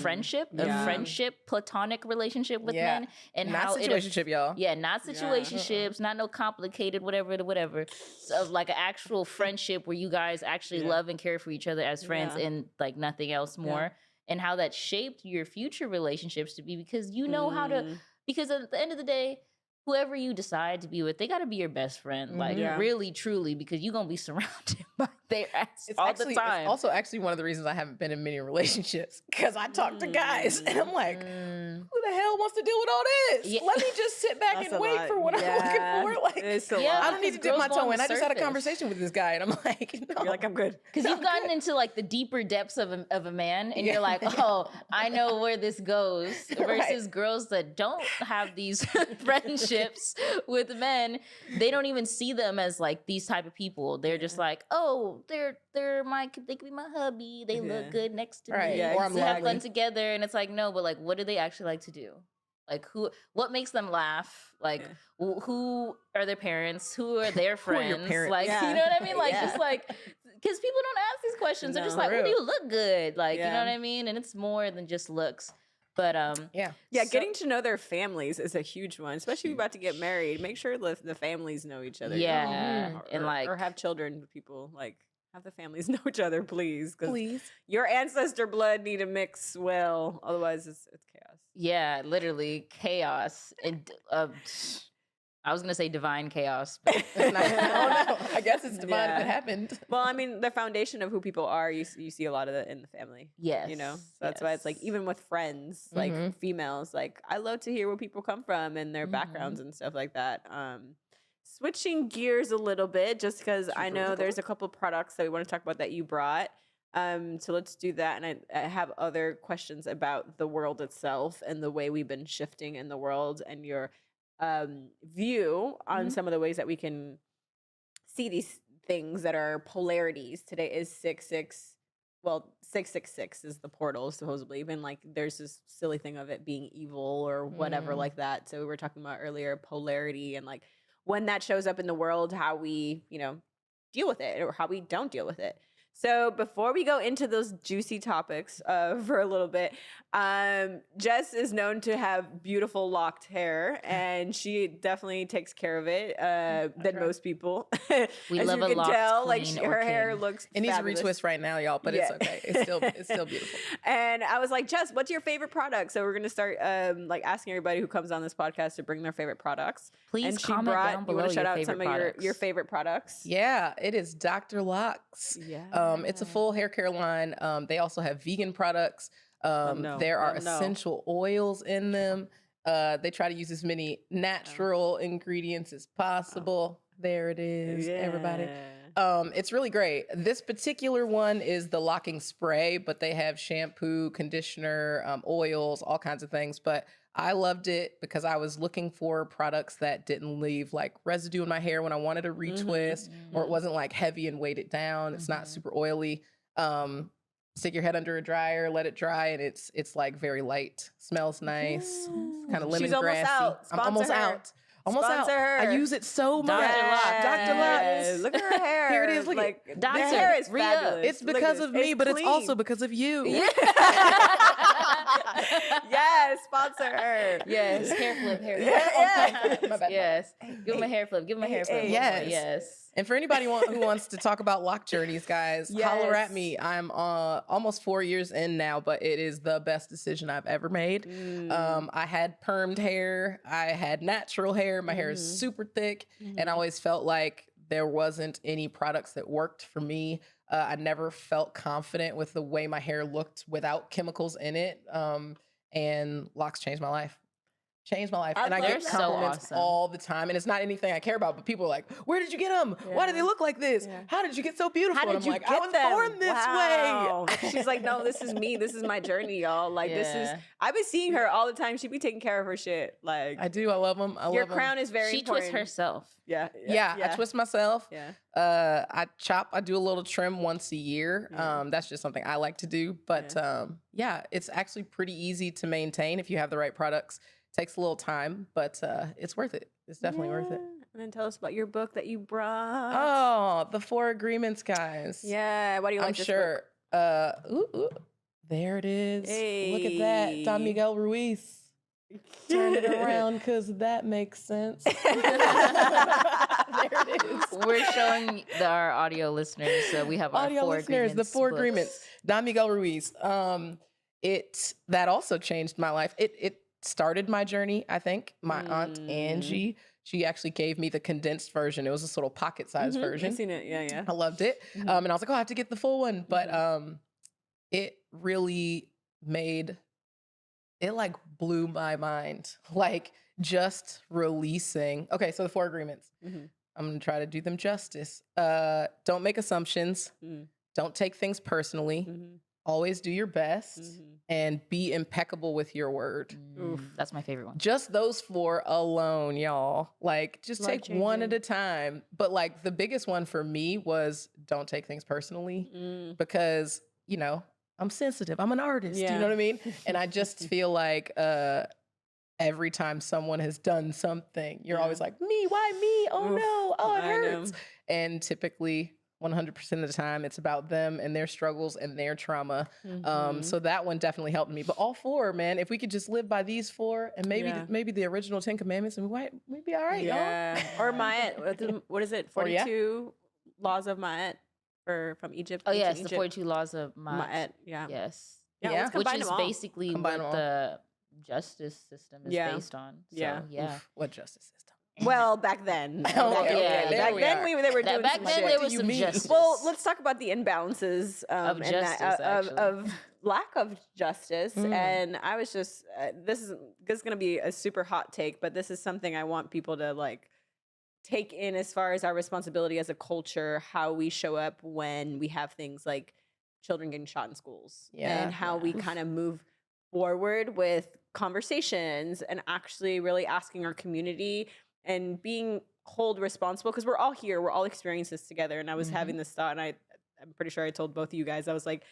friendship, platonic relationship with Yeah. men, and Not how situationship, y'all. yeah, not situationships, not no complicated whatever. So like an actual friendship where you guys actually love and care for each other as friends and like nothing else more. And how that shaped your future relationships to be because you know how to, because at the end of the day, whoever you decide to be with, they got to be your best friend. Like really, truly, because you're going to be surrounded by their ass all the time. It's also actually one of the reasons I haven't been in many relationships because I talk to guys and I'm like, who the hell wants to deal with all this? Yeah. Let me just sit back That's and a wait lot. for what I'm looking for. Like, It's a Yeah, lot. I don't need to dip Girls my go toe on in. the I just had a surface. conversation with this guy, and I'm like, no. You're like, I'm good. Because you've gotten into like the deeper depths of a man, and you're like, oh, I know where this goes. Versus girls that don't have these friendships with men, they don't even see them as like these type of people. They're just like, oh, they could be my hubby. They look good next to me. Yeah, or I'm We have fun lovely. together, and it's like, no, but like, what do they actually like to do? Like, what makes them laugh? Like, who are their parents? Who are their Who are friends? your parents? Like, Yeah. you know what I mean? Like, Yeah. just like, because people don't ask these questions. They're just No. like, well, do you look good? Like, you know Yeah. what I mean? And it's more than just looks. But Yeah. Yeah, so- getting to know their families is a huge one, especially if you're about to get married. Make sure the families know each other. Yeah, Or, and like or have children with people. Like, have the families know each other, please. Because Please. your ancestor blood need to mix well. Otherwise, it's chaos. yeah, literally chaos. And I was gonna say divine chaos, but It's not, I don't know. I guess it's divine if Yeah. it happened. Well, I mean, the foundation of who people are, you see a lot of that in the family. yes, You know, so that's why it's like, even with friends, like Mhm. females, like I love to hear where people come from and their backgrounds and stuff like that. Switching gears a little bit, just because I know there's a couple products that we want to talk about that you brought. So let's do that. And I have other questions about the world itself and the way we've been shifting in the world and your view on some of the ways that we can see these things that are polarities. Today is 6/6. Well, 666 is the portal, supposedly. Even like there's this silly thing of it being evil or whatever like that. So we were talking about earlier polarity and like when that shows up in the world, how we, deal with it or how we don't deal with it. So before we go into those juicy topics for a little bit, Jess is known to have beautiful locked hair, and she definitely takes care of it than most people. We As love you a can locked tell, like queen her or hair king. looks. It needs fabulous. a retwist right now, y'all, but it's okay. It's still beautiful. And I was like, Jess, what's your favorite product? So we're gonna start like asking everybody who comes on this podcast to bring their favorite products. Please and she comment brought, down you below want to shout your out favorite some of products. your favorite products? Yeah, it is Dr. Locks. Yeah. It's a full hair care line. They also have vegan products. no. There are Oh, no. essential oils in them. They try to use as many natural ingredients as possible. There it is, everybody. It's really great. This particular one is the locking spray, but they have shampoo, conditioner, oils, all kinds of things. But I loved it because I was looking for products that didn't leave like residue in my hair when I wanted a retwist, or it wasn't like heavy and weighed it down. It's not super oily. Stick your head under a dryer, let it dry, and it's like very light. Smells nice. Kind of lemongrassy. She's almost out. I'm almost Sponsor her. out. Almost Sponsor out. her. I use it so much. Dr. Locke. Dr. Locke. Look at her hair. Here it is. Look at like, it. the Doctor, hair is re-up. fabulous. It's Look at because this. of me, but it's clean. also because of you. Yes, sponsor her. Yes, hair flip, hair flip. Yeah. My bad. Yes, give him a hair flip. Give him a hair flip. Hey, yes. yes. And for anybody who wants to talk about lock journeys, guys, holler at Yes. me. I'm almost 4 years in now, but it is the best decision I've ever made. I had permed hair. I had natural hair. My hair is super thick. And I always felt like there wasn't any products that worked for me. I never felt confident with the way my hair looked without chemicals in it. And locks changed my life. Changed my life. I And I love get that. compliments So awesome. all the time. And it's not anything I care about, but people are like, where did you get them? Why do they look like this? Yeah. How did you get so beautiful? How did and I'm you like, get I was them? born this Wow. way. She's like, no, this is me. This is my journey, y'all. Like, this is, Yeah. I've been seeing her all the time. She be taking care of her shit. Like, I do. I love them. I your love crown is very She important. twists herself. Yeah. Yeah, I twist myself. Yeah. I chop. I do a little trim once a year. That's just something I like to do. But yeah, it's actually pretty easy to maintain if you have the right products. Takes a little time, but it's worth it. It's definitely worth it. And then tell us about your book that you brought. Oh, the 4 agreements, guys. Yeah. Why do you like I'm this sure. Ooh, there it is. Look at that, Don Hey. Miguel Ruiz. Turn it around because that makes sense. book? There it is. We're showing our audio listeners. So we have our Audio 4 listeners, the agreements 4 books. agreements. Don Miguel Ruiz. That also changed my life. It started my journey, I think. My aunt Angie, she actually gave me the condensed version. It was this little pocket-sized version. I've seen it. Yeah, yeah. I loved it. And I was like, oh, I have to get the full one. But it really made it like blew my mind. Like just releasing. Okay, so the 4 agreements. I'm gonna try to do them justice. Don't make assumptions. Don't take things personally. Always do your best and be impeccable with your word. That's my favorite one. Just those 4 alone, y'all. Like, just take one at a time. But like the biggest one for me was don't take things personally because, you know, I'm sensitive. I'm an artist. You know what I mean? And I just feel like every time someone has done something, you're always like, me, why me? Oh no, oh it hurts. And typically 100% of the time it's about them and their struggles and their trauma. So that one definitely helped me. But all 4, man, if we could just live by these 4 and maybe the original 10 commandments, and we'd be all right, y'all. Or Ma'at, what is it? 42 laws of Ma'at from Egypt. Oh yes, Egypt. the 42 laws of Ma'at. Yes. Yeah. Which is basically what the justice system is based on. So, Oof, what justice system? Well, back then. Back then they were doing back some then shit. there was some justice. Well, let's talk about the imbalances of justice, of lack of justice. And I was just this is going to be a super hot take, but this is something I want people to like take in as far as our responsibility as a culture, how we show up when we have things like children getting shot in schools, and how we kind of move forward with conversations and actually really asking our community and being hold responsible, because we're all here, we're all experiencing this together. And I was having this thought, and I'm pretty sure I told both of you guys, I was like,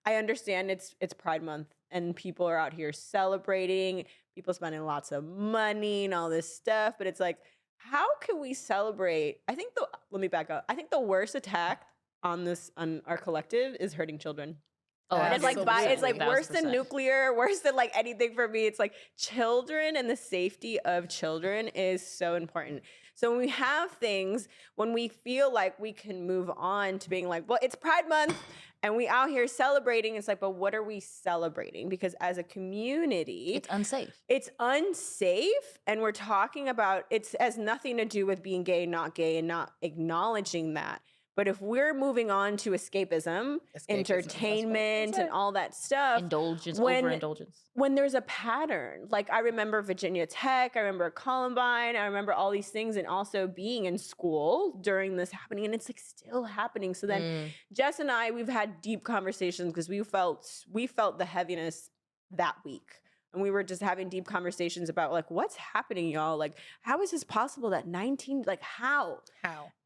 I understand it's Pride Month and people are out here celebrating, people spending lots of money and all this stuff, but it's like, how can we celebrate? Let me back up. I think the worst attack on our collective is hurting children. Oh, and it's like worse 1000%. than nuclear, worse than like anything for me. It's like children and the safety of children is so important. So when we have things, when we feel like we can move on to being like, well, it's Pride Month and we out here celebrating, it's like, but what are we celebrating? Because as a community, it's unsafe. It's unsafe. And we're talking about, it has nothing to do with being gay, and not acknowledging that. But if we're moving on to escapism entertainment, and all that stuff, overindulgence. When there's a pattern, like I remember Virginia Tech, I remember Columbine, I remember all these things, and also being in school during this happening, and it's like still happening. So then Jess and I, we've had deep conversations because we felt the heaviness that week. And we were just having deep conversations about like, what's happening, y'all? Like, how is this possible that 19, like how?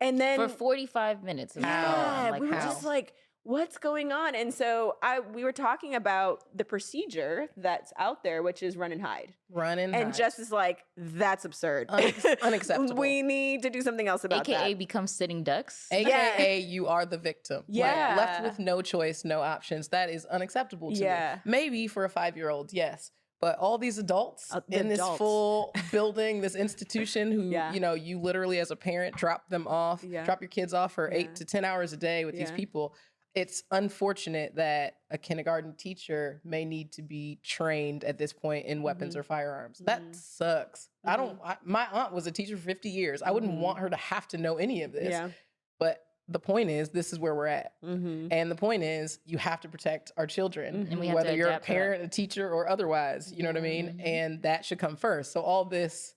And then for 45 minutes. We were just like, what's going on? And so we were talking about the procedure that's out there, which is run and hide. And Jess is like, that's absurd. Unacceptable. We need to do something else about that. AKA become sitting ducks. AKA you are the victim. Like, left with no choice, no options. That is unacceptable to me. Maybe for a 5-year-old, yes. But all these adults in this full building, this institution who, you know, you literally as a parent drop your kids off for 8 to 10 hours a day with these people. It's unfortunate that a kindergarten teacher may need to be trained at this point in weapons or firearms. That sucks. My aunt was a teacher for 50 years. I wouldn't want her to have to know any of this. But the point is, this is where we're at. And the point is, you have to protect our children, whether you're a parent, a teacher, or otherwise, you know what I mean? And that should come first. So all this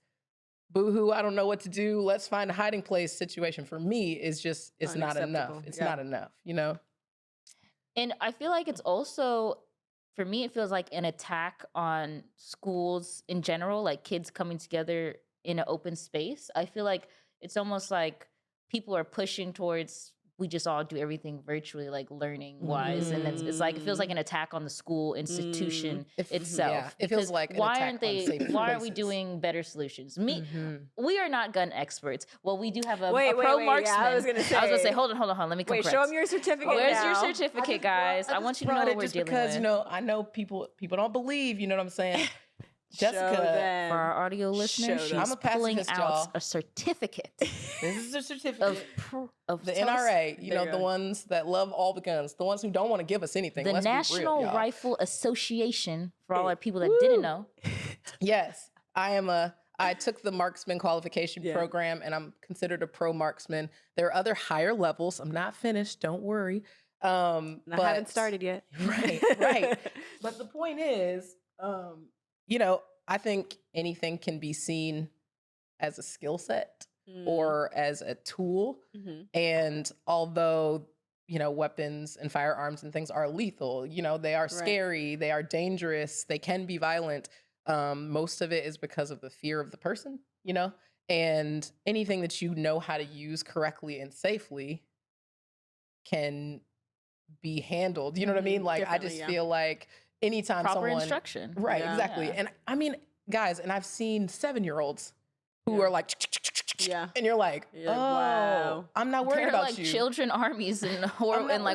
boohoo, I don't know what to do, let's find a hiding place situation for me is just, it's not enough. It's not enough, you know? And I feel like it's also, for me, it feels like an attack on schools in general, like kids coming together in an open space. I feel like it's almost like people are pushing towards, we just all do everything virtually, like learning wise. And it's like, it feels like an attack on the school institution itself. Yeah, it feels like an attack on safe places. Why aren't we doing better solutions? We are not gun experts. Well, we do have a pro marksman. Yeah, I was gonna say, hold on. Let me come correct. Show them your certificate. Where's your certificate, guys? I want you to know what we're dealing because, with. you know, I know people don't believe, you know what I'm saying? Jessica, for our audio listeners, she's pulling out a certificate. This is a certificate of the NRA, you know, the ones that love all the guns, the ones who don't want to give us anything. The National Rifle Association, for all our people that didn't know. Yes, I took the marksman qualification program, and I'm considered a pro marksman. There are other higher levels. I'm not finished, don't worry. I haven't started yet. Right. But the point is, you know, I think anything can be seen as a skill set or as a tool. And although, you know, weapons and firearms and things are lethal, you know, they are scary, they are dangerous, they can be violent. Most of it is because of the fear of the person, you know, and anything that you know how to use correctly and safely can be handled. You know what I mean? Like, I just feel like anytime proper someone instruction. Right, exactly. And I mean, guys, and I've seen 7-year-olds who are like, and you're like, oh, wow. I'm not worried They're about like you. children armies in like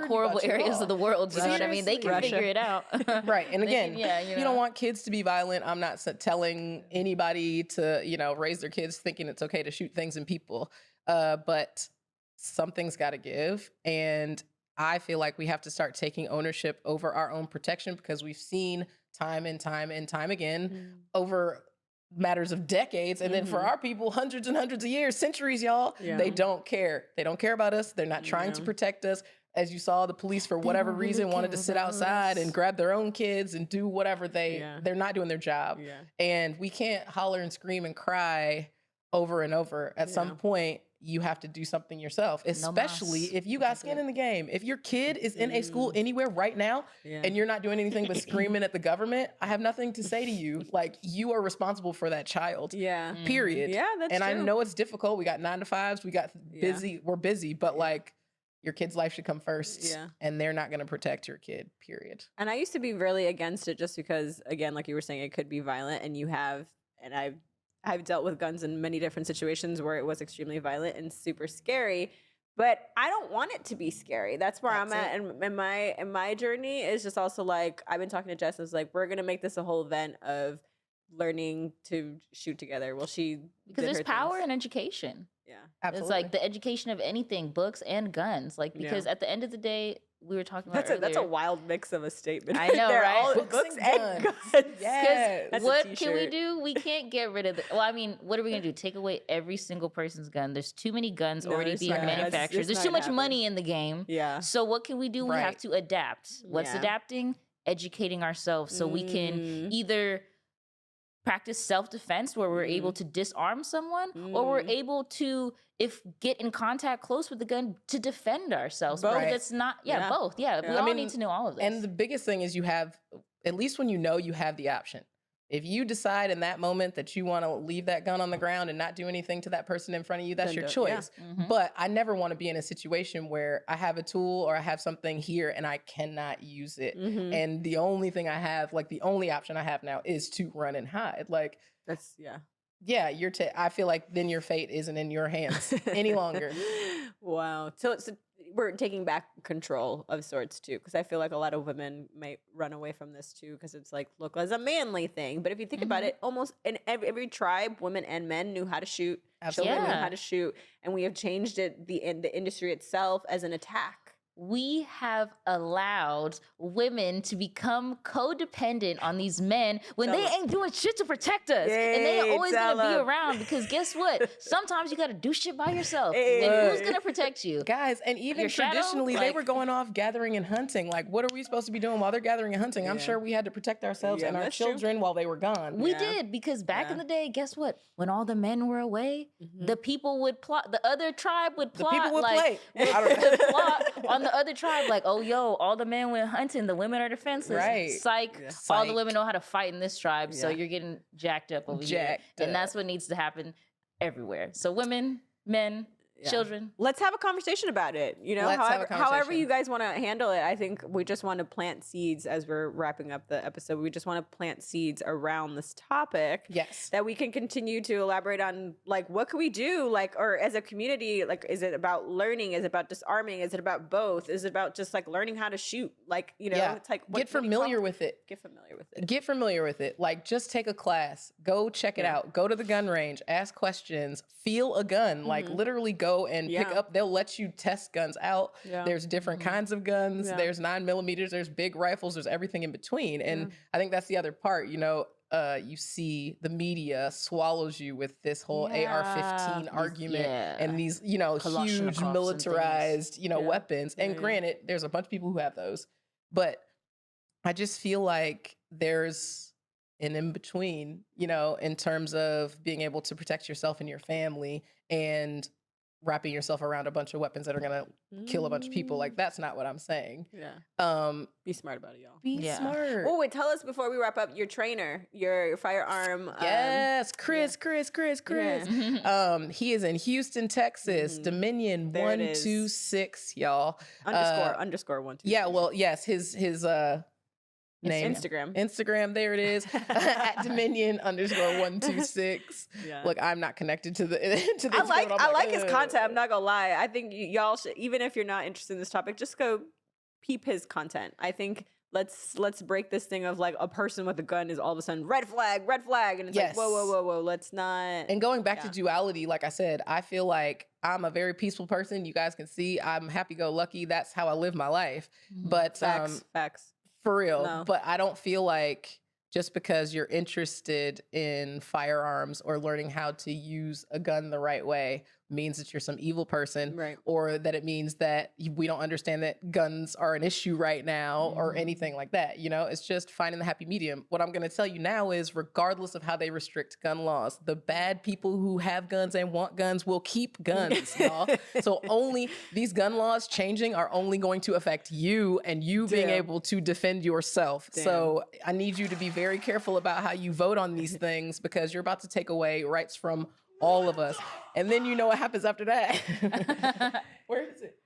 horrible about you areas all. of the world. You know what I mean? They can Russia. figure it out. Right. And again, you don't want kids to be violent. I'm not telling anybody to, you know, raise their kids thinking it's okay to shoot things and people. But something's got to give. And I feel like we have to start taking ownership over our own protection, because we've seen time and time and time again over matters of decades. And then for our people, hundreds and hundreds of years, centuries, y'all, they don't care. They don't care about us. They're not trying to protect us. As you saw, the police, for whatever reason, wanted to sit outside and grab their own kids and do whatever they're not doing their job. And we can't holler and scream and cry over and over. At some point, you have to do something yourself, especially if you got skin in the game. If your kid is in a school anywhere right now and you're not doing anything but screaming at the government, I have nothing to say to you. Like, you are responsible for that child. Period. Yeah, that's and true. I know it's difficult. We got 9 to 5s. We got busy. We're busy, but like, your kid's life should come first, and they're not going to protect your kid, period. And I used to be really against it just because, again, like you were saying, it could be violent, and I've dealt with guns in many different situations where it was extremely violent and super scary, but I don't want it to be scary. That's where I'm at. And in my journey is just also like, I've been talking to Jess, is like, we're going to make this a whole event of learning to shoot together. Well, because there's power in education. Yeah, absolutely. It's like the education of anything, books and guns. Like, because at the end of the day, we were talking about that's a wild mix of a statement. I know, right? All books and guns. Yes. What can we do? We can't get rid of well, I mean, what are we going to do? Take away every single person's gun? There's too many guns already being manufactured. There's too much money in the game. Yeah. So what can we do? We have to adapt. What's adapting? Educating ourselves so we can either practice self-defense where we're able to disarm someone, or we're able to, if get in contact close with the gun, to defend ourselves. Both. That's not, both. We all need to know all of this. And the biggest thing is, you have, at least when you know you have the option. If you decide in that moment that you want to leave that gun on the ground and not do anything to that person in front of you, that's your choice. But I never want to be in a situation where I have a tool or I have something here and I cannot use it. And the only thing I have, like the only option I have now, is to run and hide. Like, That's, I feel like then your fate isn't in your hands any longer. Wow. So we're taking back control of sorts too, because I feel like a lot of women might run away from this too, because it's like, look, as a manly thing. But if you think about it, almost in every tribe, women and men knew how to shoot. Absolutely. Children knew how to shoot, and we have changed it, the industry itself, as an attack. We have allowed women to become codependent on these men when they ain't doing shit to protect us. And they are always going to be around, because guess what? Sometimes you got to do shit by yourself. And who's going to protect you? Guys, and even Your shadow? traditionally, they were going off gathering and hunting. Like, what are we supposed to be doing while they're gathering and hunting? I'm sure we had to protect ourselves and our children while they were gone. We did, because back in the day, guess what? When all the men were away, the people would plot, the other tribe would plot. The people would like, play. plot on the other tribe, like, oh, yo, all the men went hunting, the women are defenseless. Right. Psych. All the women know how to fight in this tribe, so you're getting jacked up over here. And that's what needs to happen everywhere. So women, men, children. Let's have a conversation about it. You know, however you guys want to handle it. I think we just want to plant seeds as we're wrapping up the episode. We just want to plant seeds around this topic. Yes. That we can continue to elaborate on, like, what can we do? Like, or as a community, like, is it about learning? Is it about disarming? Is it about both? Is it about just like learning how to shoot? Like, you know, it's like, get familiar with it. Get familiar with it. Get familiar with it. Like, just take a class, go check it out, go to the gun range, ask questions, feel a gun, like literally go and pick up. They'll let you test guns out. There's different kinds of guns. There's 9mm, there's big rifles, there's everything in between. And I think that's the other part, you know, you see the media swallows you with this whole AR-15 argument and these, you know, huge militarized, you know, weapons. And granted, there's a bunch of people who have those, but I just feel like there's and in between, you know, in terms of being able to protect yourself and your family and wrapping yourself around a bunch of weapons that are going to kill a bunch of people. Like, that's not what I'm saying. Yeah. Be smart about it, y'all. Be smart. Oh, wait, tell us before we wrap up your trainer, your firearm. Yes, Chris. Yeah. He is in Houston, Texas, Dominion There it is. 126, y'all. Underscore 126. Yeah, well, yes, his name. Instagram, there it is. At Dominion _126. Yeah. Look, I'm not connected to the to this. I like his content. I'm not gonna lie. I think y'all should, even if you're not interested in this topic, just go peep his content. I think let's break this thing of like a person with a gun is all of a sudden red flag, and it's like whoa, let's not. And going back to duality, like I said, I feel like I'm a very peaceful person. You guys can see I'm happy-go-lucky. That's how I live my life. But facts. For real. No. But I don't feel like just because you're interested in firearms or learning how to use a gun the right way means that you're some evil person, right? Or that it means that we don't understand that guns are an issue right now or anything like that. You know, it's just finding the happy medium. What I'm going to tell you now is, regardless of how they restrict gun laws, the bad people who have guns and want guns will keep guns, y'all. So only these gun laws changing are only going to affect you and you being able to defend yourself. So I need you to be very careful about how you vote on these things, because you're about to take away rights from all of us. And then you know what happens after that. Where is it?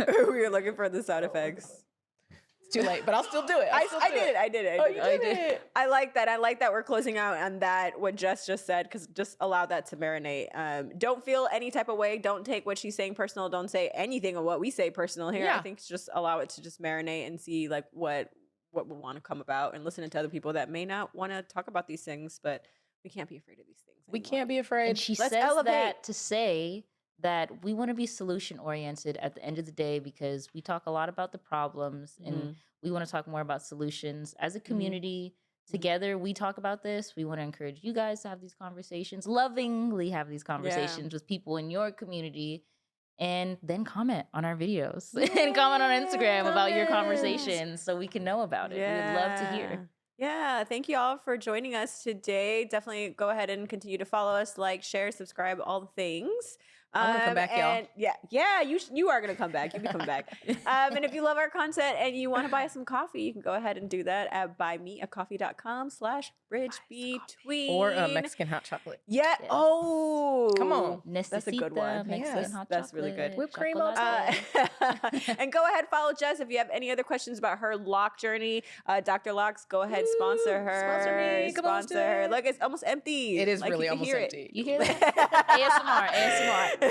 We were looking for the sound effects. It's too late, but I'll still do it. I did it. Oh, you did it. I like that. I like that we're closing out on that, what Jess just said, because just allow that to marinate. Don't feel any type of way. Don't take what she's saying personal. Don't say anything of what we say personal here. I think just allow it to just marinate and see like what will want to come about, and listening to other people that may not want to talk about these things, but we can't be afraid of these things anymore. We can't be afraid. And she says that to say that we want to be solution oriented at the end of the day, because we talk a lot about the problems and we want to talk more about solutions as a community. Together, we talk about this. We want to encourage you guys to have these conversations, lovingly have these conversations with people in your community, and then comment on our videos and comment on Instagram about your conversations so we can know about it. We would love to hear. Yeah, thank you all for joining us today. Definitely go ahead and continue to follow us, like, share, subscribe, all the things. I'm gonna come back, y'all. Yeah, you are gonna come back. You'll be coming back. And if you love our content and you want to buy some coffee, you can go ahead and do that at buymeacoffee.com/bridgebetween. Or a Mexican hot chocolate. Yeah. Yes. Oh, come on. That's a good one. Mexican hot that's really good. Whipped cream And go ahead, follow Jess if you have any other questions about her lock journey. Dr. Locks, go ahead, sponsor her. Sponsor me. Come on, Sponsor her. Look, it's almost empty. It is like, really you can almost hear empty. You hear that? ASMR. All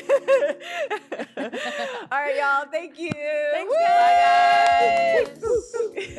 right, y'all. Thank you. Thanks, Bye, guys.